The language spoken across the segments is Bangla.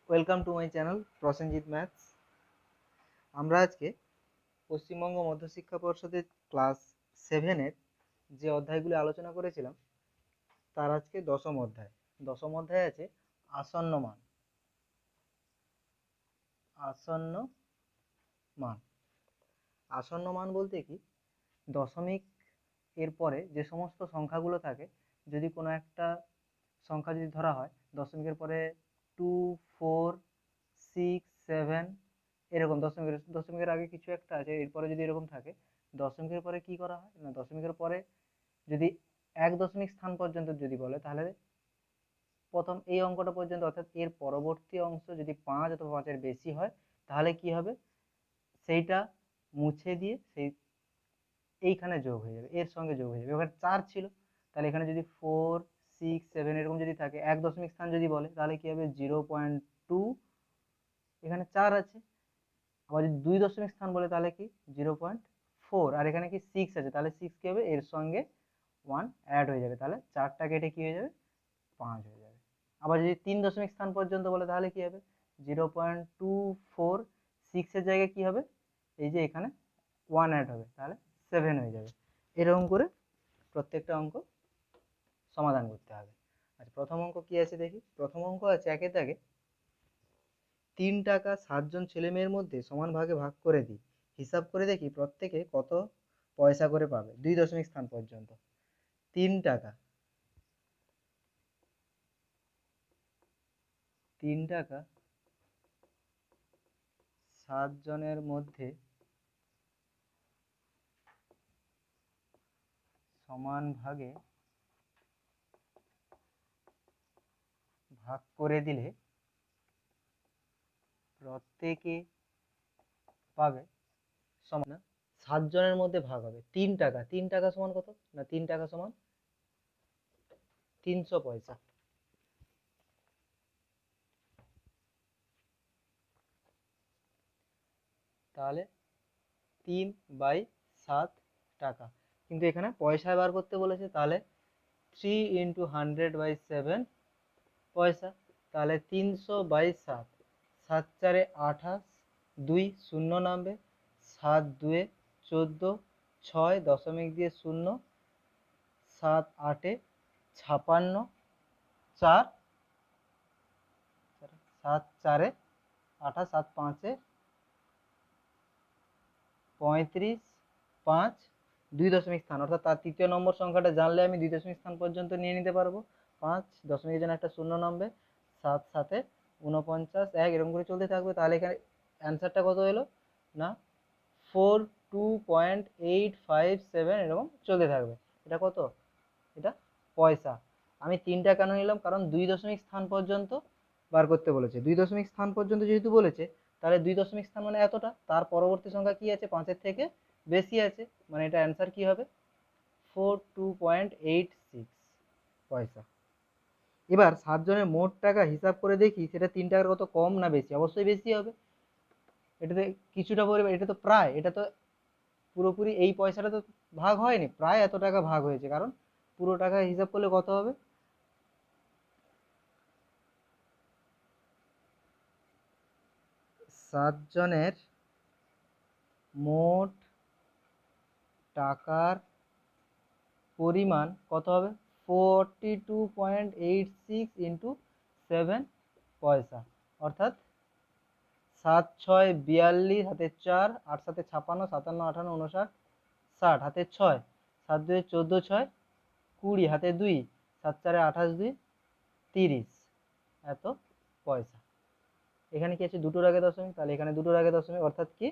Welcome to my channel Prosenjit maths. আমরা আজকে পশ্চিমবঙ্গ মধ্যশিক্ষা পর্ষদের ক্লাস 7-এর যে অধ্যায়গুলি আলোচনা করেছিলাম তার আজকে দশম অধ্যায়। দশম অধ্যায় আছে আসন্ন মান। আসন্ন মান আসন্ন মান বলতে কি, দশমিক এর পরে যে সমস্ত সংখ্যাগুলো থাকে, যদি কোনো একটা সংখ্যা যদি ধরা হয় দশমিকের পরে 2, 4, 6, 7 এরকম, দশমিকের আগে কিছু একটা আছে, এরপরে যদি এরকম থাকে, দশমিকের পরে কি করা হয় না, দশমিকের পরে যদি 1 দশমিক স্থান পর্যন্ত যদি বলে, তাহলে প্রথম এই অঙ্কটা পর্যন্ত, অর্থাৎ এর পরবর্তী অংশ যদি 5 অথবা 5-এর বেশি হয়, তাহলে কি হবে, সেইটা মুছে দিয়ে সেই এইখানে যোগ হয়ে যাবে, এর সঙ্গে যোগ হয়ে যাবে। এবার 4 ছিল, তাহলে এখানে যদি 4, 6, 7 এরকম যদি থাকে, 1 দশমিক স্থান যদি বলে, তাহলে কি হবে 0.2, এখানে 4 আছে। আবার যদি 2 দশমিক স্থান বলে, তাহলে কি 0.4, আর এখানে কি 6 আছে, তাহলে 6 কি হবে, এর সঙ্গে 1 অ্যাড হয়ে যাবে, তাহলে 4টা কেটে কি হয়ে যাবে, 5 হয়ে যাবে। আবার যদি 3 দশমিক স্থান পর্যন্ত বলে, তাহলে কি হবে 0.24, 6-এর জায়গায় কি হবে, এই যে এখানে 1 অ্যাড হবে, তাহলে 7 হয়ে যাবে। এরকম করে প্রত্যেকটা অঙ্ক সমাধান করতে হবে। আচ্ছা, প্রথম অঙ্ক কি আছে দেখি। প্রথম অঙ্ক আছে একের দাগে 3 টাকা 7 জন ছেলে মেয়ের মধ্যে সমান ভাগে ভাগ করে দিই, হিসাব করে দেখি প্রত্যেকে কত পয়সা করে পাবে 2 দশমিক স্থান পর্যন্ত। 3 টাকা 7 জনের মধ্যে সমান ভাগে ভাগ করে দিলে প্রত্যেকে পাবে সমান, 7 জনের মধ্যে ভাগ হবে 3 টাকা। 3 টাকা সমান কত না, 3 টাকা সমান 300 পয়সা। তাহলে 3/7 টাকা, কিন্তু এখানে পয়সায় বার করতে বলেছে, তাহলে 3 × 100/7 পয়সা, তাহলে 300/7, 7 × 28, 2 শূন্য নামবে, 7 2 14, 6 দশমিক দিয়ে 0, 7 8 56, 4 7 4 28, 7 5 35, 5 2 দশমিক স্থান, অর্থাৎ তার তৃতীয় নম্বর সংখ্যাটা জানলে আমি 2 দশমিক স্থান পর্যন্ত নিয়ে নিতে পারবো। 5 দশমিকের জন্য একটা শূন্য নামবে, 7 7 49, 1 এরকম করে চলতে থাকবে। তাহলে এখানে অ্যান্সারটা কত এলো না, 42.857 এরকম চলতে থাকবে। এটা কত, এটা পয়সা। আমি 3টা কেন নিলাম, কারণ 2 দশমিক স্থান পর্যন্ত বার করতে বলেছে। 2 দশমিক স্থান পর্যন্ত যেহেতু বলেছে, তাহলে 2 দশমিক স্থান মানে এতটা, তার পরবর্তী সংখ্যা কি আছে, 5-এর থেকে বেশি আছে, মানে এটা অ্যান্সার কি হবে 42.86 পয়সা। এবার 7 জনের মোট টাকা হিসাব করে দেখি সেটা 3 টাকার কত কম না বেশি, অবশ্যই বেশি হবে। এটাতে কিছুটা পরিমাণ, এটা তো প্রায়, এটা তো পুরোপুরি এই পয়সাটা তো ভাগ হয়নি, প্রায় এত টাকা ভাগ হয়েছে, কারণ পুরো টাকা হিসাব করলে কত হবে, 7 জনের মোট টাকার পরিমাণ কত হবে, 42.86 × 7 পয়সা, অর্থাৎ 7 6 42, হাতে 4, 8 7 56, 57 58 59 60, হাতে 6, 7 2 14, 6 20, হাতে 2, 7 4 28, 2 30, এত পয়সা। এখানে কি আছে, দুটোর আগে দশমিক, তাহলে এখানে দুটোর আগে দশমিক, অর্থাৎ কি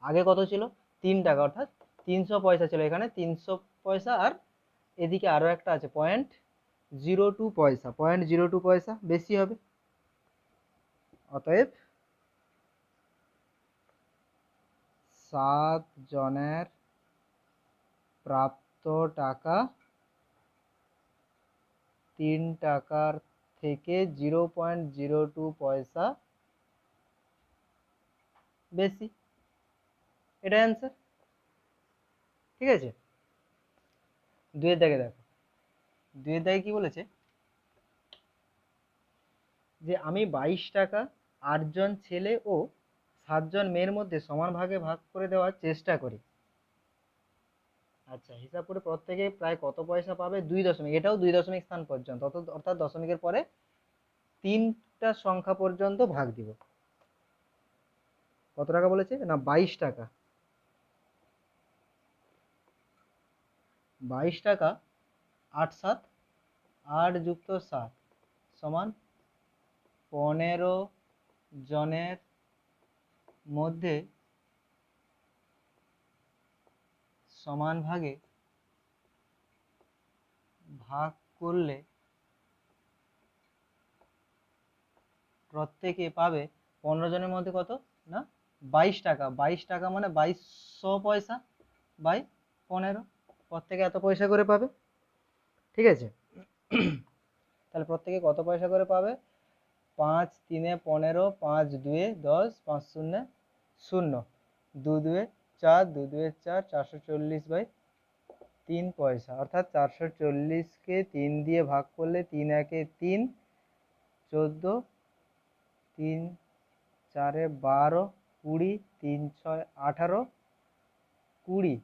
আগে কত ছিল 3 টাকা, অর্থাৎ 300 পয়সা ছিল, এখানে 300 পয়সা, আর এদিকে আরো একটা আছে 0.02 পয়সা, 0.02 পয়সা বেশি হবে। অতএব 7 জনের প্রাপ্ত টাকা 3 টাকার থেকে 0.02 পয়সা বেশি, এটা অ্যান্সার। ঠিক আছে, 2-এর দাগে দেখো, 2-এর দাগে কি বলেছে, যে আমি 22 টাকা 8জন ছেলে ও 7জন মেয়ের মধ্যে সমান ভাগে ভাগ করে দেওয়ার চেষ্টা করি। আচ্ছা, হিসাব করে প্রত্যেকে প্রায় কত পয়সা পাবে? 2 দশমিক, এটাও 2 দশমিক স্থান পর্যন্ত, অর্থাৎ দশমিকের পরে 3টা সংখ্যা পর্যন্ত ভাগ দিব। কত টাকা বলেছে না? 22 টাকা। 22 টাকা 8 যুক্ত 7 সমান 15 জনের মধ্যে সমান ভাগে ভাগ করলে প্রত্যেকে পাবে 15 জনের মধ্যে কত না 22 টাকা। 22 টাকা মানে 2200 পয়সা বাই 15, প্রত্যেকে এত পয়সা করে পাবে। ঠিক আছে, তাহলে প্রত্যেকে কত পয়সা করে পাবে? 5 3 15, 5 2 10, 5 0 0, 2 2 4, 2 2 4, 440 বাই 3 পয়সা, অর্থাৎ 440কে 3 দিয়ে ভাগ করলে 3 একে 3, 14, 3 4 12, 20, 3 6 18, 20,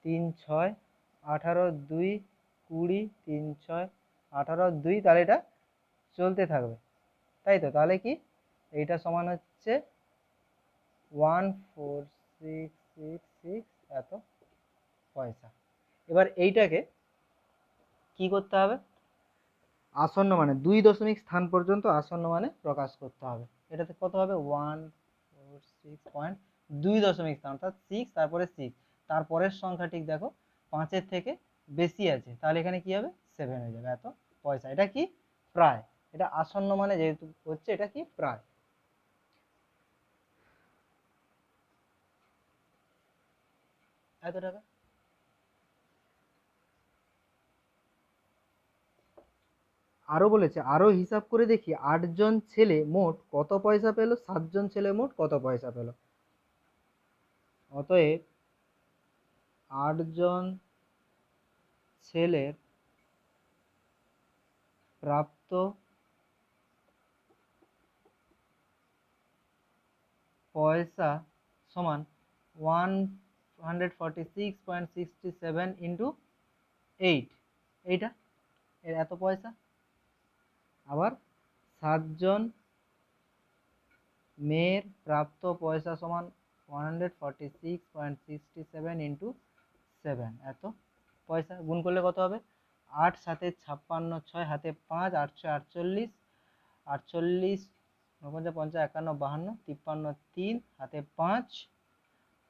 3 6 18, 2 20, 3 6 18, 2, তাহলে এটা চলতে থাকবে, তাই তো? তাহলে কি এইটা সমান হচ্ছে 14666 এত পয়সা। এবার এইটাকে কি করতে হবে? আসন্ন মানে 2 দশমিক স্থান পর্যন্ত আসন্ন মানে প্রকাশ করতে হবে। এটাতে কত হবে? 146.2 দশমিক স্থান, অর্থাৎ 6 তারপরে 6, তারপরের সংখ্যা ঠিক দেখো 5-এর থেকে বেশি আছে, তাহলে এখানে কি হবে? 7 হয়ে যাবে, এত পয়সা। এটা কি? প্রায়। এটা আসন্ন মানে যেহেতু হচ্ছে, এটা কি? প্রায়। এত টাকা। আরো বলেছে, আরো হিসাব করে দেখি 8জন ছেলে মোট কত পয়সা পেল, 7জন ছেলে মোট কত পয়সা পেল। অতএব 8জন ছেলের প্রাপ্ত পয়সা সমান 146.67 ইন্টু 8, এইটা এর এত পয়সা। আবার 7জন মেয়ের প্রাপ্ত পয়সা সমান 146.67 ইন্টু 7, এত পয়সা। গুণ করলে কত হবে? 8 7 56, 6 হাতে 5, 8 6 48, 48 49 50 51 52 53, 3 হাতে 5,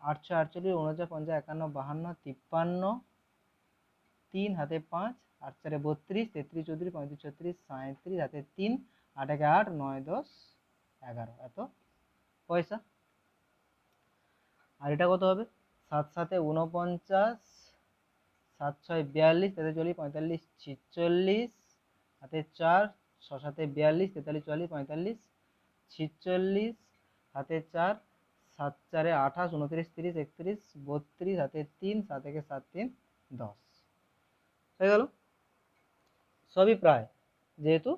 8 6 48 49 50 51 52 53, 3 হাতে 5, 8 4 32, 33 34 35 36 37 হাতে 3, 8 1 8, 9 10 11, এত পয়সা। আর এটা কত হবে? 7 7 49, 7 6 42, 43 45 46 হাতে 4, 6 7 42, 43 44 45 46 হাতে 4, 7 4 28 29 30 31 32 হাতে 3, 7 1 7 3 10 হয়ে গেল। সবই প্রায়, যেহেতু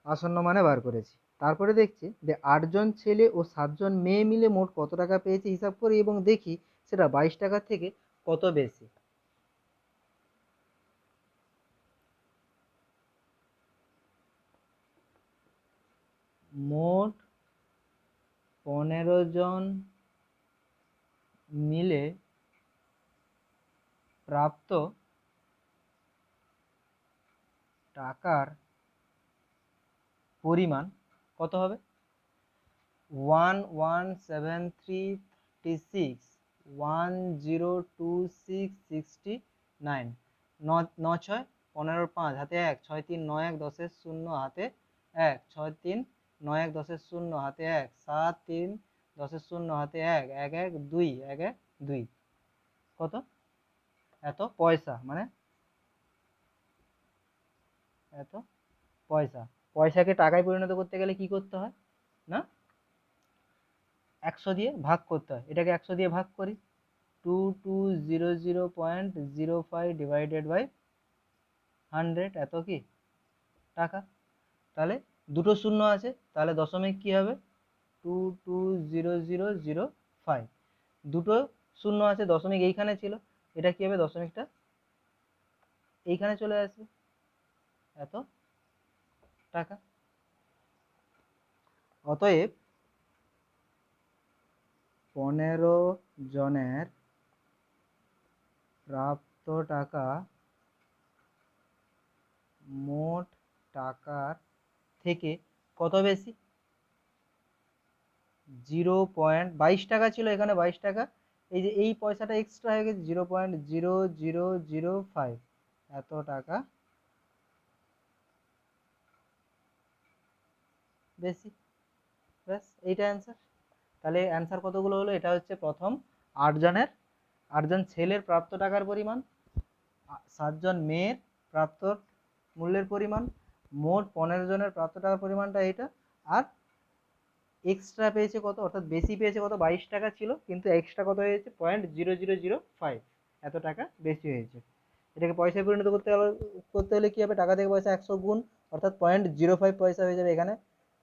আসন্ন মানে বার করেছি। তারপরে দেখছি যে 8জন ছেলে ও 7জন মেয়ে মিলে মোট কত টাকা পেয়েছে হিসাব করি এবং দেখি সেটা 22 টাকার থেকে কত বেশি। মোট 15 জন মিলে প্রাপ্ত টাকার পরিমাণ কত হবে? 11736 102669, 9 6 15 5 হাতে 1, 6 3 9 1 10 0 হাতে 1, 6 3 9 1 10 0 হাতে 1, 7 3 10 0 হাতে 1, 1 1 2 1 1 2, কত? এত পয়সা। মানে এত পয়সা। পয়সাকে টাকায় পরিণত করতে গেলে কি করতে হয় না? 100 দিয়ে ভাগ করতে হয়। এটাকে 100 দিয়ে ভাগ করি, 2200.05 ডিভাইডেড বাই 100, এত কি টাকা। তাহলে দুটো শূন্য আছে, তাহলে দশমিক কি হবে 220005। দুটো শূন্য আছে, দশমিক এইখানে ছিল, এটা কি হবে দশমিকটা এইখানে চলে আসবে, এত টাকা। অতএব 15 জনের প্রাপ্ত টাকা মোট টাকার থেকে কত বেশি? 0.22 টাকা ছিল, এখানে 22 টাকা, এই যে এই পয়সাটা এক্সট্রা হয়ে গেছে 0.0005, এত টাকা বেশি। ব্যাস এইটা অ্যান্সার। তাহলে অ্যান্সার কতগুলো হলো? এটা হচ্ছে প্রথম 8জন ছেলের প্রাপ্ত টাকার পরিমাণ, 7 জন মেয়ের প্রাপ্ত মূল্যের পরিমাণ, মোট 15 জনের প্রাপ্ত টাকার পরিমাণটা এইটা, আর এক্সট্রা পেয়েছে কত, অর্থাৎ বেশি পেয়েছে কত, 22 টাকা ছিল, কিন্তু এক্সট্রা কত হয়েছে 0.0005, এত টাকা বেশি হয়েছে। এটাকে পয়সায় পরিণত করতে হলে কি হবে, টাকা থেকে পয়সা 100 গুণ, অর্থাৎ 0.05 পয়সা হয়ে যাবে, এখানে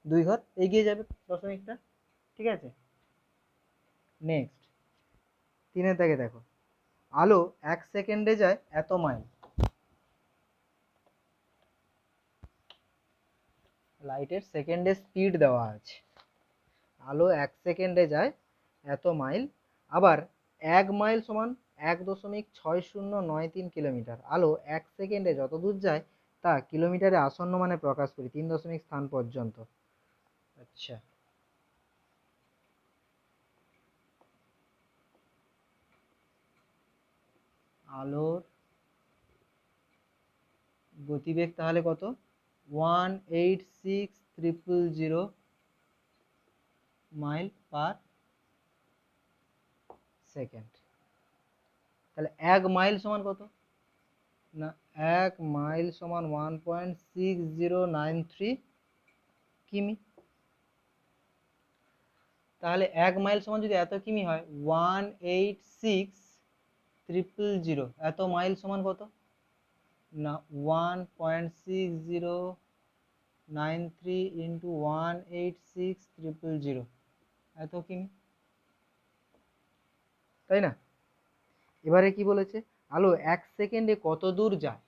2 ঘর এগিয়ে যাবে দশমিকটা। ঠিক আছে, নেক্সট 3 থেকে দেখো, আলো 1 সেকেন্ডে যায় এত মাইল। লাইটের সেকেন্ডে স্পিড দেওয়া আছে, আলো 1 সেকেন্ডে যায় এত মাইল, আবার 1 মাইল সমান 1.6093 কিলোমিটার। আলো 1 সেকেন্ডে যত দূর যায় তা কিলোমিটারে আসন্ন মানে প্রকাশ করি 3 দশমিক স্থান পর্যন্ত। আচ্ছা, আলোর গতিবেগ তাহলে কত, 186,000 মাইল পার সেকেন্ড। তাহলে 1 মাইল সমান কত না, 1 মাইল সমান 1.6093 কিমি। তাহলে 1 মাইল সমান যদি এত কিমি হয়, 186,000 এত মাইল সমান কত না, 1.6093 ইন্টু 186,000 এত কিমি, তাই না? এবারে কি বলেছে, আলো 1 সেকেন্ডে কত দূর যায়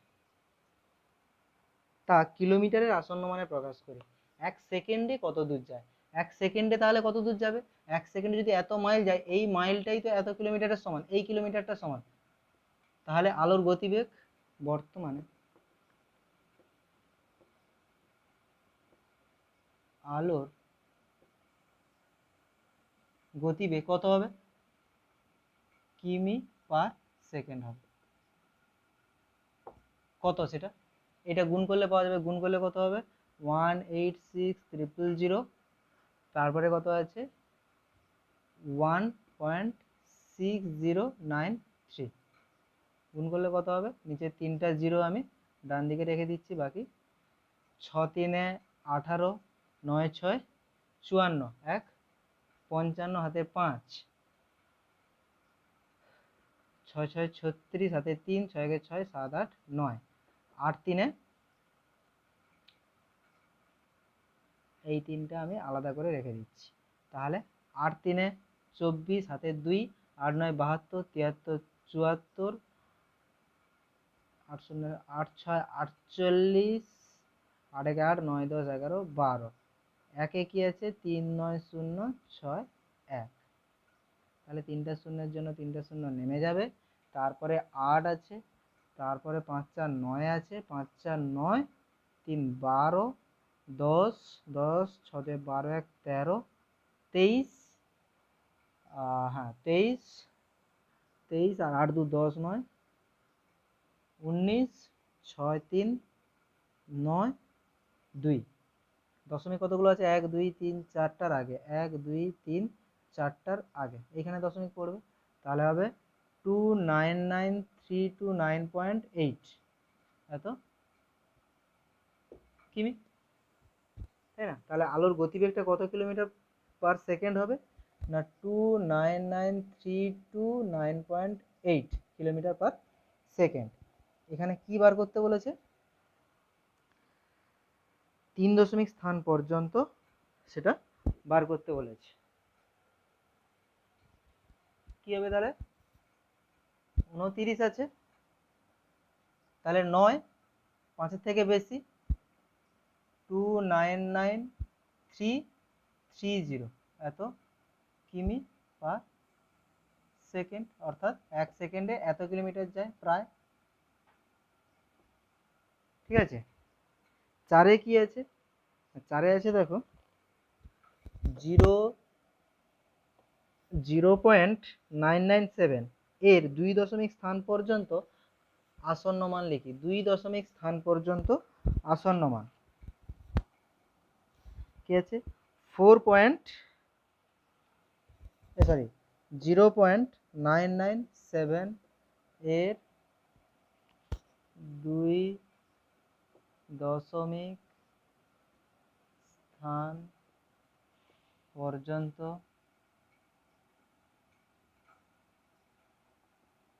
তা কিলোমিটারের আসন্ন মানে প্রকাশ করি। 1 সেকেন্ডে কত দূর যায়, 1 সেকেন্ডে তাহলে কত দূর যাবে, 1 সেকেন্ডে যদি এত মাইল যায়, এই মাইলটাই তো এত কিলোমিটারের সমান, এই কিলোমিটারটা সমান। তাহলে আলোর গতিবেগ বর্তমানে, আলোর গতিবেগ কত হবে, কিমি পার সেকেন্ড হবে। কত সেটা, এটা গুণ করলে পাওয়া যাবে, গুণ করলে কত হবে 186,000, তারপরে কত আছে 1.6093, গুণ করলে কত হবে, নিচে 3টা জিরো আমি ডান দিকে রেখে দিচ্ছি, বাকি 6 3 18, 9 6 54, 1 55, হাতে 5, 6 6 36, হাতে 3, 6 6 7 8 9, 8 3 এই 3টা আমি আলাদা করে রেখে দিচ্ছি। তাহলে 8 3 24, হাতে 2, 8 9 72, 73 74, 8 0 8 6 48, 8 1 8 9 10 11 12, একে কি আছে 3 9 0 6 1, তাহলে 3টা শূন্যের জন্য 3টা শূন্য নেমে যাবে, তারপরে 8 আছে, তারপরে 5 4 9 আছে, 5 4 9, 3 12, 10 10, 6 12 1 13, 23, হ্যাঁ 23 23, আর 8 2 10 9 19, 6 3 9 2, দশমিক কতগুলো আছে 1 2 3 4টার আগে, 1 2 3 4টার আগে, এখানে দশমিক পড়বে, তাহলে হবে 299,329.8 এত কিমি, তাই না? তাহলে আলোর গতিবেগটা কত কিলোমিটার পার সেকেন্ড হবে না, 299,329.8 কিলোমিটার পার সেকেন্ড। এখানে কি বার করতে বলেছে, 3 স্থান পর্যন্ত সেটা বার করতে বলেছে। কি হবে তাহলে? 29 আছে, তাহলে 9 5-এর থেকে বেশি 299330 এত কিমি পার সেকেন্ড, অর্থাৎ 1 সেকেন্ডে এত কিলোমিটার যায় প্রায়। ঠিক আছে, 4-এ কি আছে? 4-এ আছে দেখো 0.997 এর 2 স্থান পর্যন্ত আসন্ন মান লিখি। 2 স্থান পর্যন্ত আসন্ন মান কি আছে? 0.997 এর 2 স্থান পর্যন্ত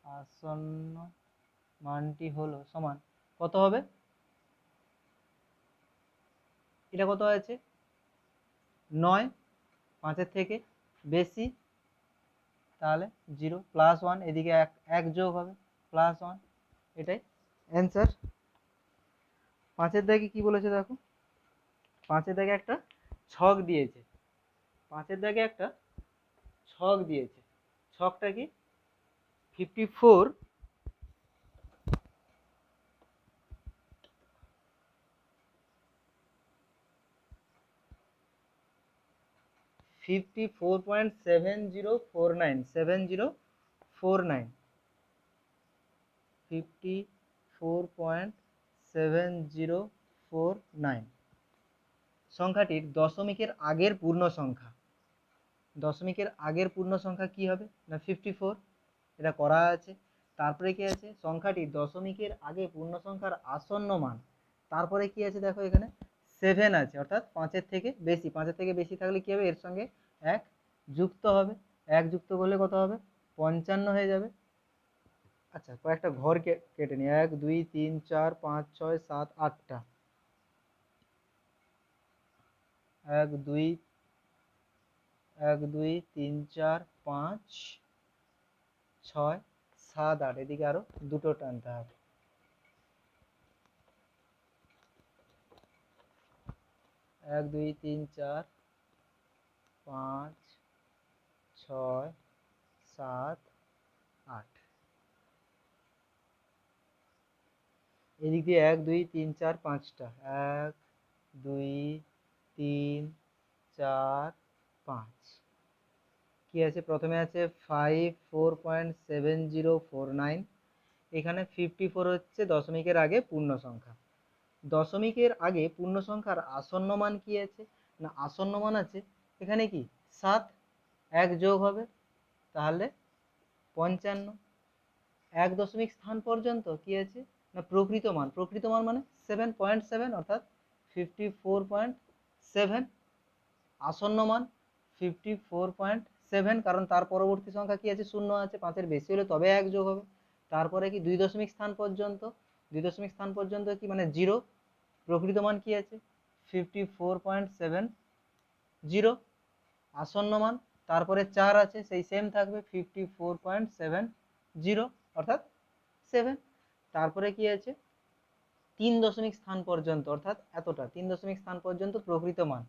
আসন্ন মানটি হলো সমান কত হবে? এটা কত আছে? 9 5-এর থেকে বেশি, তাহলে 0 +1, এদিকে 1 যোগ হবে +1, এটাই অ্যান্সার। 5-এর দাগে কি বলেছে দেখো, 5-এর দাগে একটা ছক দিয়েছে। 5-এর দাগে একটা ছক দিয়েছে। ছকটা কি? 54 54.7049 54.7049 সংখ্যাটির দশমিকের আগের পূর্ণ সংখ্যা। দশমিকের আগের পূর্ণ সংখ্যা কি হবে না 54, এটা করা আছে। তারপরে কি আছে? সংখ্যাটির দশমিকের আগে পূর্ণ সংখ্যার আসন্ন মান। তারপরে কি আছে দেখো, এখানে 7 আছে, অর্থাৎ 5-এর থেকে বেশি। 5-এর থেকে বেশি থাকলে কি হবে? এর সঙ্গে 1 যুক্ত হবে। 1 যুক্ত করলে কত হবে? 55 হয়ে যাবে। আচ্ছা, কয়েকটা ঘর কেটে নিই। 1 2 3 4 5 6 7 8টা। 1 2 3 4 5 6 7 8, এদিকে আরো দুটো টানতে হবে। 1 2 3 4 5 6 7 8, এদিক দিয়ে 1 2 3 4 5টা। 1 2 3 4 5। কি আছে? প্রথমে আছে 54.7049। এখানে 54 হচ্ছে দশমিকের আগে পূর্ণ সংখ্যা। দশমিকের আগে পূর্ণ সংখ্যার আসন্ন মান কি আছে না আসন্ন মান আছে এখানে কি 7, 1 যোগ হবে তাহলে 55। 1 স্থান পর্যন্ত কি আছে না প্রকৃত মান। প্রকৃত মান মানে 7.7, অর্থাৎ 54.7। আসন্ন মান 54.7, কারণ তার পরবর্তী সংখ্যা কি আছে? 0 আছে। 5-এর বেশি হলে তবে 1 যোগ হবে। তারপরে কি 2 স্থান পর্যন্ত। 2 স্থান পর্যন্ত কি মানে 0। প্রকৃত মান কি আছে? 54.70 আসন্ন মান। তারপরে 4 আছে, সেই সেম থাকবে 54.70, অর্থাৎ 7। তারপরে কি আছে? 3 স্থান পর্যন্ত, অর্থাৎ এতটা। 3 স্থান পর্যন্ত প্রকৃত মান।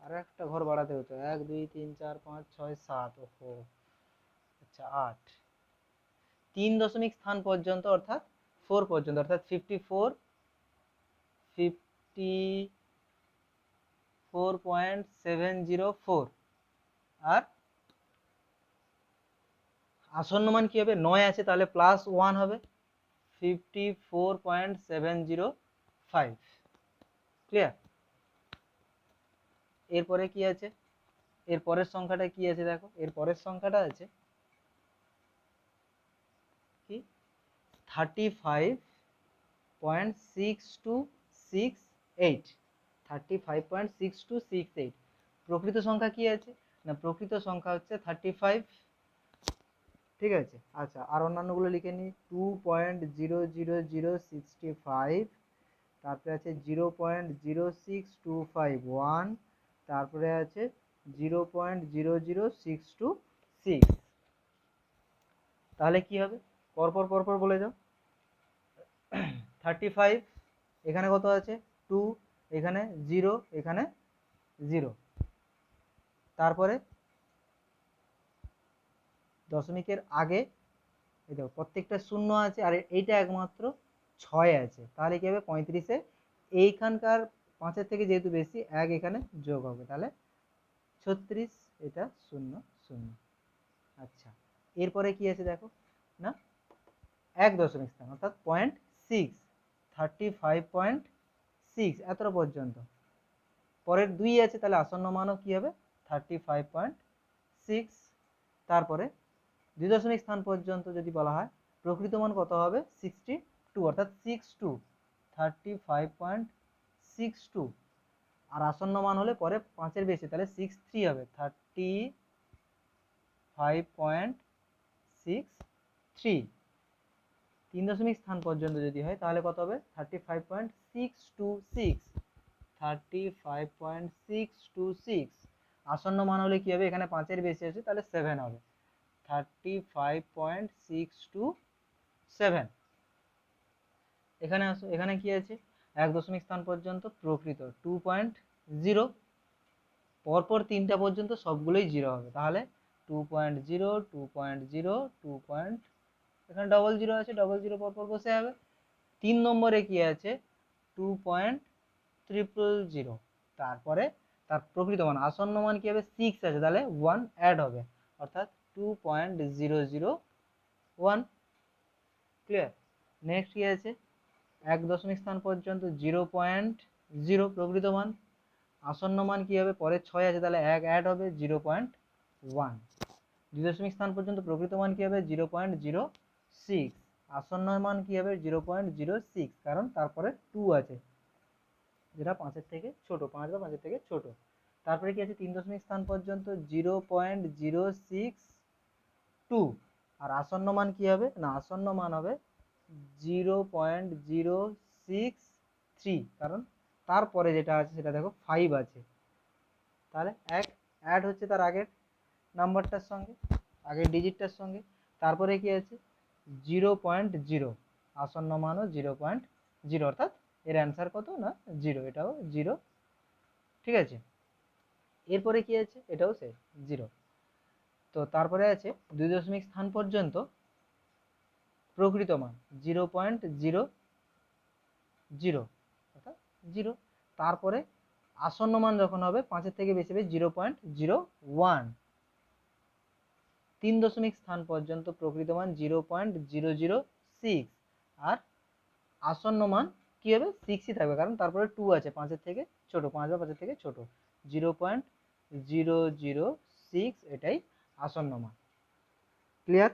আর একটা ঘর বাড়াতে হতো। 1 2 3 4 5 6 7, ওহো আচ্ছা 8। 3 স্থান পর্যন্ত, অর্থাৎ 4 পর্যন্ত, অর্থাৎ 54.704। আর আসন্ন মান কি হবে? 9 আছে, তাহলে +1 হবে 54.705। ক্লিয়ার? এরপরে কি আছে? এর পরের সংখ্যাটা কি আছে দেখো। এর পরের সংখ্যাটা আছে কি 35.6268। 35.6268 প্রকৃত সংখ্যা কি আছে না প্রকৃত সংখ্যা হচ্ছে 35। ঠিক আছে, আচ্ছা আর অন্যান্যগুলো লিখে নিই। 2.00065 তারপরে আছে 0.06251, তারপরে আছে 0.00626। তাহলে কি হবে, পরপর পরপর বলে যাও। 35, এখানে কত আছে 2, এখানে 0, এখানে 0। তারপরে দশমিকের আগে এই দেখো প্রত্যেকটা শূন্য আছে, আর এইটা একমাত্র 6 আছে। তাহলে কি হবে 35-এ এইখানকার 5-এর থেকে যেহেতু বেশি, 1 এখানে যোগ হবে, তাহলে 36, এটা 0 0। আচ্ছা, এরপরে কি আছে দেখো না, 1 দশমিক স্থান অর্থাৎ 0.6, 35.6 এতটা পর্যন্ত। পরের 2 আছে, তাহলে আসন্ন মানও কি হবে 35.6। তারপরে 2 দশমিক স্থান পর্যন্ত যদি বলা হয়, প্রকৃত মান কত হবে 62, অর্থাৎ 62, 35.62। আর আসন্ন মান হলে পরে 5-এর বেশি, তাহলে 63 হবে, 35.63। 3 দশমিক স্থান পর্যন্ত যদি হয় তাহলে কত হবে 35.626, 35.626। আসন্ন মান হলে কি হবে, এখানে 5-এর বেশি আছে, তাহলে 7 হবে, 35.627। এখানে আসো, এখানে কি আছে 1 দশমিক স্থান পর্যন্ত প্রকৃত 2.0, পরপর 3টা পর্যন্ত সবগুলোই 0 হবে, তাহলে 2.0 2.0 2. এখানে ডবল জিরো আছে, ডবল জিরো পরপর বসে যাবে। 3 নম্বরে কি আছে 2.000। তারপরে তার প্রকৃত মান আসন্ন মান কি হবে 6 আছে, তাহলে 1 অ্যাড হবে, অর্থাৎ 2.001। ক্লিয়ার। নেক্সট কি আছে 1 দশমিক স্থান পর্যন্ত 0.0 প্রকৃত মান, আসন্ন মান কি হবে পরে 6 আছে, তাহলে 1 অ্যাড হবে 0.1। 2 দশমিক স্থান পর্যন্ত প্রকৃত মান কি হবে 0.06, আসন্ন মান কি হবে 0.06, কারণ তারপরে 2 আছে যেটা 5-এর থেকে ছোট, 5 বা 5-এর থেকে ছোট। তারপরে কি আছে 3 দশমিক স্থান পর্যন্ত 0.062, আর আসন্ন মান কি হবে না, আসন্ন মান হবে 0.063, কারণ তারপরে যেটা আছে সেটা দেখো 5 আছে, তাহলে 1 অ্যাড হচ্ছে তার আগের নাম্বারটার সঙ্গে, আগের ডিজিটটার সঙ্গে। তারপরে কি আছে 0.0, আসন্ন মানও 0.0, অর্থাৎ এর অ্যান্সার কত না 0, এটাও 0। ঠিক আছে, এরপরে কি আছে এটাও সে 0। তো তারপরে আছে 2 দশমিক স্থান পর্যন্ত প্রকৃত মান 0.00, অর্থাৎ 0। তারপরে আসন্ন মান যখন হবে 5-এর থেকে বেশি হবে 0.01। 3 দশমিক স্থান পর্যন্ত প্রকৃত মান 0.006, আর আসন্ন মান কি হবে 6ই থাকবে, কারণ তারপরে 2 আছে 5-এর থেকে ছোট, 5 বা 5-এর থেকে ছোট, 0.006 এটাই আসন্ন মান। ক্লিয়ার।